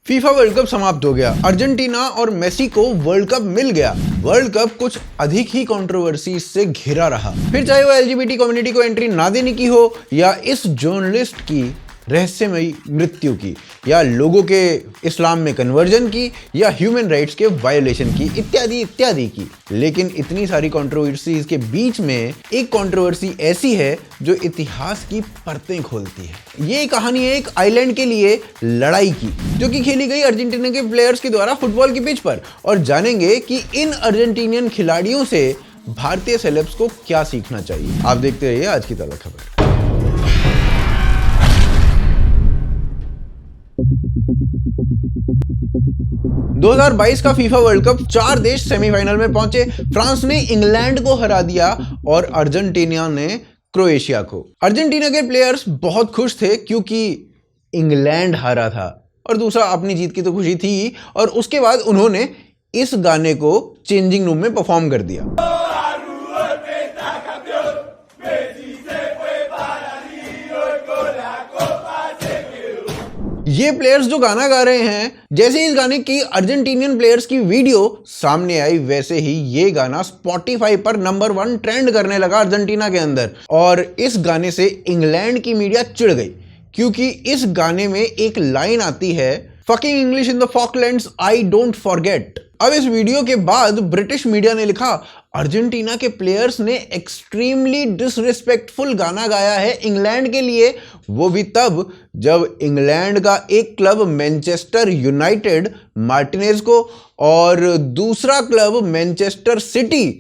FIFA world cup समाप्त हो गया। अर्जेंटीना और मेसी को वर्ल्ड कप मिल गया। वर्ल्ड कप कुछ अधिक ही कंट्रोवर्सी से घिरा रहा, फिर चाहे वो एलजीबीटी कम्युनिटी को एंट्री ना देने की हो, या इस जर्नलिस्ट की रहस्यमयी मृत्यु की, या लोगों के इस्लाम में कन्वर्जन की, या ह्यूमन राइट्स के वायोलेशन की, इत्यादि इत्यादि की। लेकिन इतनी सारी कंट्रोवर्सीज के बीच में एक कंट्रोवर्सी ऐसी है जो इतिहास की परतें खोलती है। ये कहानी है एक आइलैंड के लिए लड़ाई की, जो कि खेली गई अर्जेंटीना के प्लेयर्स के द्वारा फुटबॉल की पिच पर, और जानेंगे कि इन अर्जेंटीनियन खिलाड़ियों से भारतीय सेलेब्स को क्या सीखना चाहिए। आप देखते रहिए आज की ताज़ा खबर। 2022 का फीफा वर्ल्ड कप 4 देश सेमीफाइनल में पहुंचे। फ्रांस ने इंग्लैंड को हरा दिया और अर्जेंटीना ने क्रोएशिया को। अर्जेंटीना के प्लेयर्स बहुत खुश थे क्योंकि इंग्लैंड हारा था, और दूसरा अपनी जीत की तो खुशी थी, और उसके बाद उन्होंने इस गाने को चेंजिंग रूम में परफॉर्म कर दिया। ये प्लेयर्स जो गाना गा रहे हैं, जैसे इस गाने की अर्जेंटीनियन प्लेयर्स की वीडियो सामने आई, वैसे ही ये गाना स्पॉटिफाई पर नंबर 1 ट्रेंड करने लगा अर्जेंटीना के अंदर। और इस गाने से इंग्लैंड की मीडिया चिढ़ गई, क्योंकि इस गाने में एक लाइन आती है, fucking English in the Falklands I don't forget. अब इस वीडियो के बाद ब्रिटिश मीडिया ने लिखा, अर्जेंटीना के प्लेयर्स ने एक्सट्रीमली डिसरिस्पेक्टफुल गाना गाया है इंग्लैंड के लिए, वो भी तब जब इंग्लैंड का एक क्लब मैनचेस्टर यूनाइटेड मार्टिनेज को और दूसरा क्लब मैनचेस्टर सिटी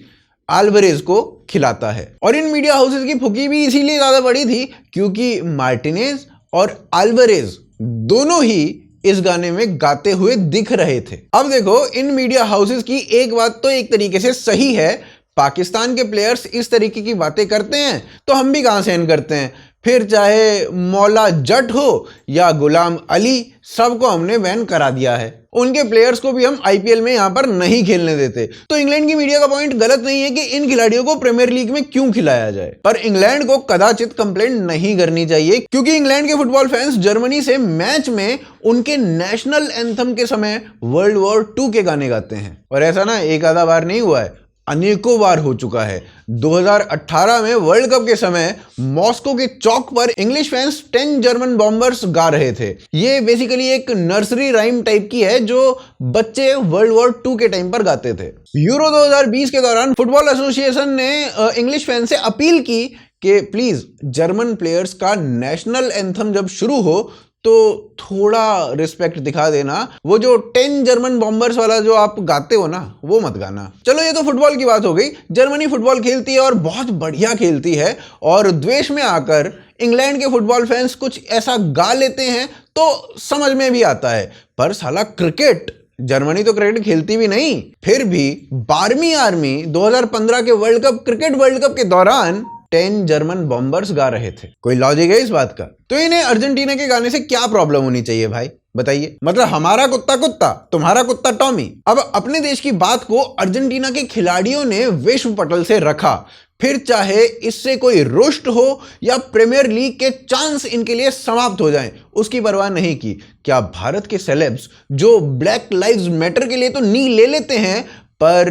अल्वारेज को खिलाता है। और इन मीडिया हाउसेस की फुकी भी इसीलिए ज्यादा बड़ी थी क्योंकि मार्टिनेज और अल्वारेज दोनों ही इस गाने में गाते हुए दिख रहे थे। अब देखो, इन मीडिया हाउसेस की एक बात तो एक तरीके से सही है, पाकिस्तान के प्लेयर्स इस तरीके की बातें करते हैं तो हम भी कहां सहन करते हैं। फिर चाहे मौला जट हो या गुलाम अली, सबको हमने बैन करा दिया है। उनके प्लेयर्स को भी हम आईपीएल में यहां पर नहीं खेलने देते। तो इंग्लैंड की मीडिया का पॉइंट गलत नहीं है कि इन खिलाड़ियों को प्रीमियर लीग में क्यों खिलाया जाए, पर इंग्लैंड को कदाचित कंप्लेंट नहीं करनी चाहिए, क्योंकि इंग्लैंड के फुटबॉल फैंस जर्मनी से मैच में उनके नेशनल एंथम के समय वर्ल्ड वॉर 2 के गाने गाते हैं। और ऐसा ना एक आधा बार नहीं हुआ है, अनेकों बार हो चुका है। 2018 में वर्ल्ड कप के समय मॉस्को के चौक पर इंग्लिश फैंस 10 जर्मन बॉम्बर्स गा रहे थे। ये बेसिकली एक नर्सरी राइम टाइप की है जो बच्चे वर्ल्ड वॉर 2 के टाइम पर गाते थे। यूरो 2020 के दौरान फुटबॉल एसोसिएशन ने इंग्लिश फैंस से अपील की कि प्लीज जर्मन प्लेयर्स का नेशनल एंथम जब शुरू हो तो थोड़ा रिस्पेक्ट दिखा देना, वो जो 10 जर्मन बॉम्बर्स वाला जो आप गाते हो ना, वो मत गाना। चलो, ये तो फुटबॉल की बात हो गई। जर्मनी फुटबॉल खेलती है और बहुत बढ़िया खेलती है, और द्वेष में आकर इंग्लैंड के फुटबॉल फैंस कुछ ऐसा गा लेते हैं तो समझ में भी आता है। पर साला क्रिकेट, जर्मनी तो क्रिकेट खेलती भी नहीं, फिर भी 12वीं आर्मी 2015 के क्रिकेट वर्ल्ड कप के दौरान 10 जर्मन बॉम्बर्स गा रहे थे। कोई लॉजिक है इस बात का? तो इन्हें अर्जेंटीना के गाने से क्या प्रॉब्लम होनी चाहिए भाई, बताइए? मतलब हमारा कुत्ता कुत्ता, तुम्हारा कुत्ता टॉमी। अब अपने देश की बात को अर्जेंटीना के खिलाड़ियों ने विश्व पटल से रखा, फिर चाहे इससे कोई रुष्ट हो या प्रीमियर लीग के चांस इनके लिए समाप्त हो जाएं, उसकी परवाह नहीं की। क्या भारत के सेलेब्स जो ब्लैक लाइव्स मैटर के लिए तो नी ले लेते हैं, पर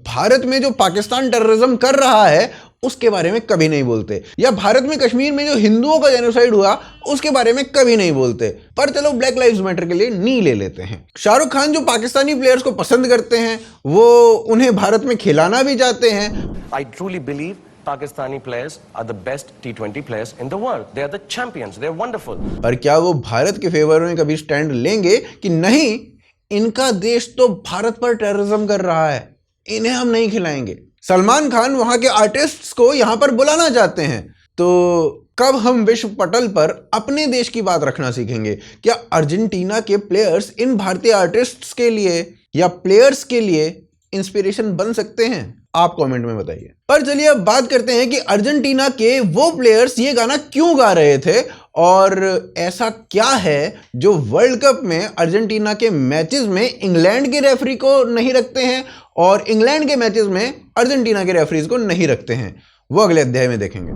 भारत में जो पाकिस्तान टेररिज्म कर रहा है उसके बारे में कभी नहीं बोलते, या भारत में कश्मीर में जो हिंदुओं का जेनोसाइड हुआ उसके बारे में कभी नहीं बोलते, पर चलो ब्लैक लाइव्स मैटर के लिए नी ले लेते हैं। शाहरुख खान जो पाकिस्तानी प्लेयर्स को पसंद करते हैं, वो उन्हें भारत में खिलाना भी चाहते हैं। I truly believe Pakistani players are the best T20 players in the world. They are the champions. They are wonderful. पर क्या वो भारत के फेवर में कभी स्टैंड लेंगे कि नहीं, इनका देश तो भारत पर टेररिज्म कर रहा है, इन्हें हम नहीं खिलाएंगे? सलमान खान वहां के आर्टिस्ट्स को यहां पर बुलाना चाहते हैं, तो कब हम विश्व पटल पर अपने देश की बात रखना सीखेंगे? क्या अर्जेंटीना के प्लेयर्स इन भारतीय आर्टिस्ट्स के लिए या प्लेयर्स के लिए इंस्पिरेशन बन सकते हैं? आप कमेंट में बताइए। पर चलिए अब बात करते हैं कि अर्जेंटीना के वो प्लेयर्स ये गाना क्यों गा रहे थे, और ऐसा क्या है जो वर्ल्ड कप में अर्जेंटीना के मैचेस में इंग्लैंड के रेफरी को नहीं रखते हैं और इंग्लैंड के मैचेस में अर्जेंटीना के रेफरीज को नहीं रखते हैं। वो अगले अध्याय में देखेंगे।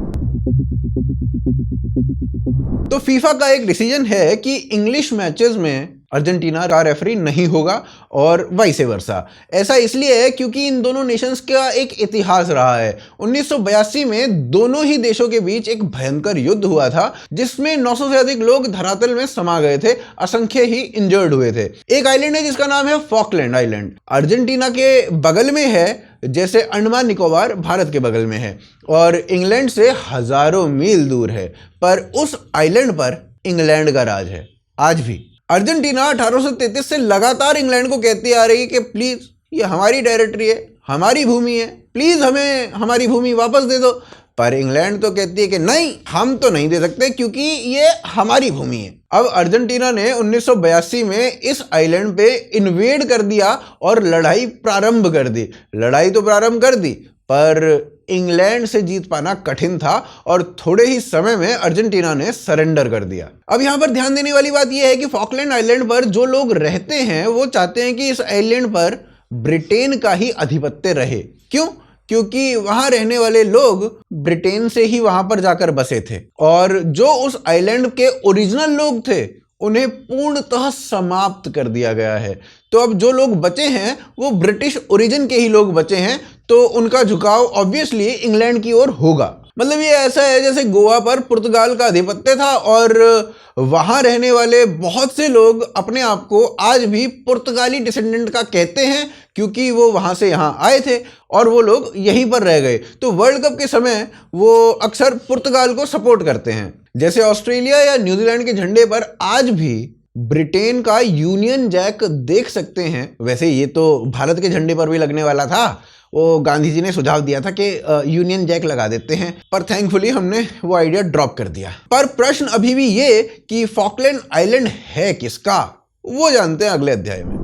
तो फीफा का एक डिसीजन है कि इंग्लिश मैचेस में अर्जेंटीना का रेफरी नहीं होगा और वाइस वर्सा। ऐसा इसलिए है क्योंकि इन दोनों नेशंस का एक इतिहास रहा है। 1982 में दोनों ही देशों के बीच एक भयंकर युद्ध हुआ था जिसमें 900 से अधिक लोग धरातल में समा गए थे, असंख्य ही इंजर्ड हुए थे। एक आइलैंड है जिसका नाम है फॉकलैंड आइलैंड, अर्जेंटीना के बगल में है, जैसे अंडमान निकोबार भारत के बगल में है और इंग्लैंड से हजारों मील दूर है। पर उस आइलैंड पर इंग्लैंड का राज है आज भी। अर्जेंटीना 1833 से लगातार इंग्लैंड को कहती आ रही है कि प्लीज ये हमारी टेरिटरी है, हमारी भूमि है, प्लीज हमें हमारी भूमि वापस दे दो। पर इंग्लैंड तो कहती है कि नहीं, हम तो नहीं दे सकते क्योंकि ये हमारी भूमि है। अब अर्जेंटीना ने 1982 में इस आइलैंड पे इन्वेड कर दिया और लड़ाई प्रारंभ कर दी। लड़ाई तो प्रारंभ कर दी पर इंग्लैंड से जीत पाना कठिन था और थोड़े ही समय में अर्जेंटीना ने सरेंडर कर दिया। अब यहां पर ध्यान देने वाली बात यह है कि फॉकलैंड आइलैंड पर जो लोग रहते हैं वो चाहते हैं कि इस आइलैंड पर ब्रिटेन का ही आधिपत्य रहे। क्यों? क्योंकि वहां रहने वाले लोग ब्रिटेन से ही वहां पर जाकर बसे थे और जो उस आइलैंड के ओरिजिनल लोग थे उन्हें पूर्णतः समाप्त कर दिया गया है। तो अब जो लोग बचे हैं वो ब्रिटिश ओरिजिन के ही लोग बचे हैं, तो उनका झुकाव ऑब्वियसली इंग्लैंड की ओर होगा। मतलब ये ऐसा है जैसे गोवा पर पुर्तगाल का आधिपत्य था और वहां रहने वाले बहुत से लोग अपने आप को आज भी पुर्तगाली डिसेंडेंट का कहते हैं क्योंकि वो वहां से यहाँ आए थे और वो लोग यहीं पर रह गए। तो वर्ल्ड कप के समय वो अक्सर पुर्तगाल को सपोर्ट करते हैं। जैसे ऑस्ट्रेलिया या न्यूजीलैंड के झंडे पर आज भी ब्रिटेन का यूनियन जैक देख सकते हैं। वैसे ये तो भारत के झंडे पर भी लगने वाला था, वो गांधी जी ने सुझाव दिया था कि यूनियन जैक लगा देते हैं, पर थैंकफुली हमने वो आइडिया ड्रॉप कर दिया। पर प्रश्न अभी भी ये कि फॉकलैंड आइलैंड है किसका, वो जानते हैं अगले अध्याय में।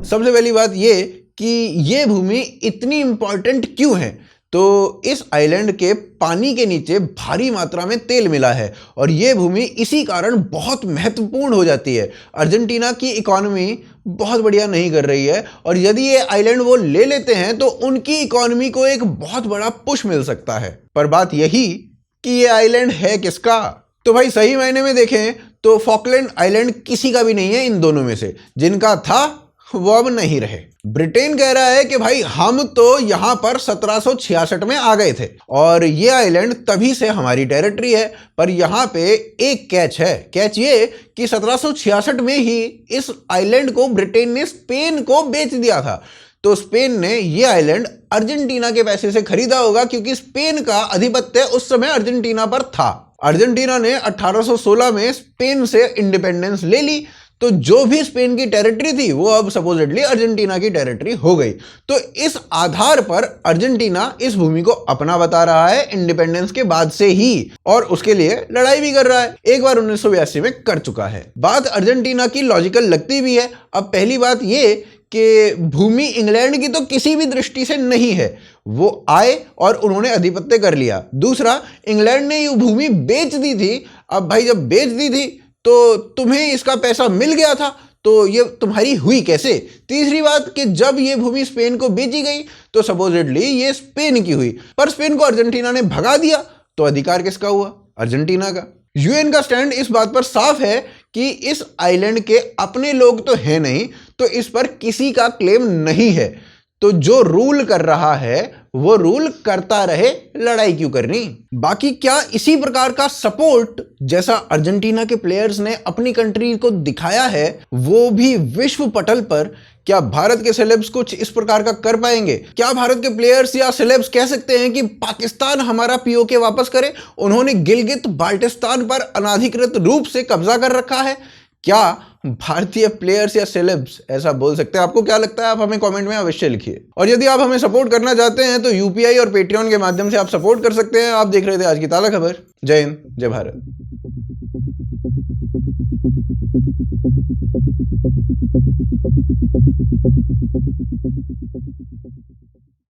सबसे पहली बात ये कि ये भूमि इतनी इंपॉर्टेंट क्यों है। तो इस आइलैंड के पानी के नीचे भारी मात्रा में तेल मिला है और ये भूमि इसी कारण बहुत महत्वपूर्ण हो जाती है। अर्जेंटीना की इकोनॉमी बहुत बढ़िया नहीं कर रही है और यदि ये आइलैंड वो ले लेते हैं तो उनकी इकोनॉमी को एक बहुत बड़ा पुश मिल सकता है। पर बात यही कि ये आइलैंड है किसका। तो भाई सही मायने में देखें तो फॉकलैंड आइलैंड किसी का भी नहीं है इन दोनों में से। जिनका था वो अब नहीं रहे। ब्रिटेन कह रहा है कि भाई हम तो यहां पर 1766 में आ गए थे और ये आइलैंड तभी से हमारी टेरिटरी है। पर यहां पे एक कैच है। कैच ये कि 1766 में ही इस आइलैंड को ब्रिटेन ने स्पेन को बेच दिया था। तो स्पेन ने ये आइलैंड अर्जेंटीना के पैसे से खरीदा होगा क्योंकि स्पेन का आधिपत्य उस समय अर्जेंटीना पर था। अर्जेंटीना ने 1816 में स्पेन से इंडिपेंडेंस ले ली, तो जो भी स्पेन की टेरिटरी थी वो अब सपोजिटली अर्जेंटीना की टेरिटरी हो गई। तो इस आधार पर अर्जेंटीना इस भूमि को अपना बता रहा है इंडिपेंडेंस के बाद से ही और उसके लिए लड़ाई भी कर रहा है। एक बार 1982 में कर चुका है। बात अर्जेंटीना की लॉजिकल लगती भी है। अब पहली बात ये कि भूमि इंग्लैंड की तो किसी भी दृष्टि से नहीं है, वो आए और उन्होंने आधिपत्य कर लिया। दूसरा, इंग्लैंड ने ये भूमि बेच दी थी। अब भाई जब बेच दी थी तो तुम्हें इसका पैसा मिल गया था, तो ये तुम्हारी हुई कैसे। तीसरी बात कि जब ये भूमि स्पेन को बेची गई तो सपोजिटली ये स्पेन की हुई, पर स्पेन को अर्जेंटीना ने भगा दिया, तो अधिकार किसका हुआ? अर्जेंटीना का। यूएन का स्टैंड इस बात पर साफ है कि इस आइलैंड के अपने लोग तो है नहीं, तो इस पर किसी का क्लेम नहीं है। तो जो रूल कर रहा है वो रूल करता रहे, लड़ाई क्यों करनी। बाकी क्या इसी प्रकार का सपोर्ट जैसा अर्जेंटीना के प्लेयर्स ने अपनी कंट्री को दिखाया है वो भी विश्व पटल पर, क्या भारत के सेलेब्स कुछ इस प्रकार का कर पाएंगे? क्या भारत के प्लेयर्स या सेलेब्स कह सकते हैं कि पाकिस्तान हमारा पीओके वापस करे? उन्होंने गिलगित बाल्टिस्तान पर अनाधिकृत रूप से कब्जा कर रखा है। क्या भारतीय प्लेयर्स या सेलेब्स ऐसा बोल सकते हैं? आपको क्या लगता है? आप हमें कमेंट में अवश्य लिखिए। और यदि आप हमें सपोर्ट करना चाहते हैं तो यूपीआई और पेट्रियन के माध्यम से आप सपोर्ट कर सकते हैं। आप देख रहे थे आज की ताज़ा खबर। जय हिंद, जय भारत।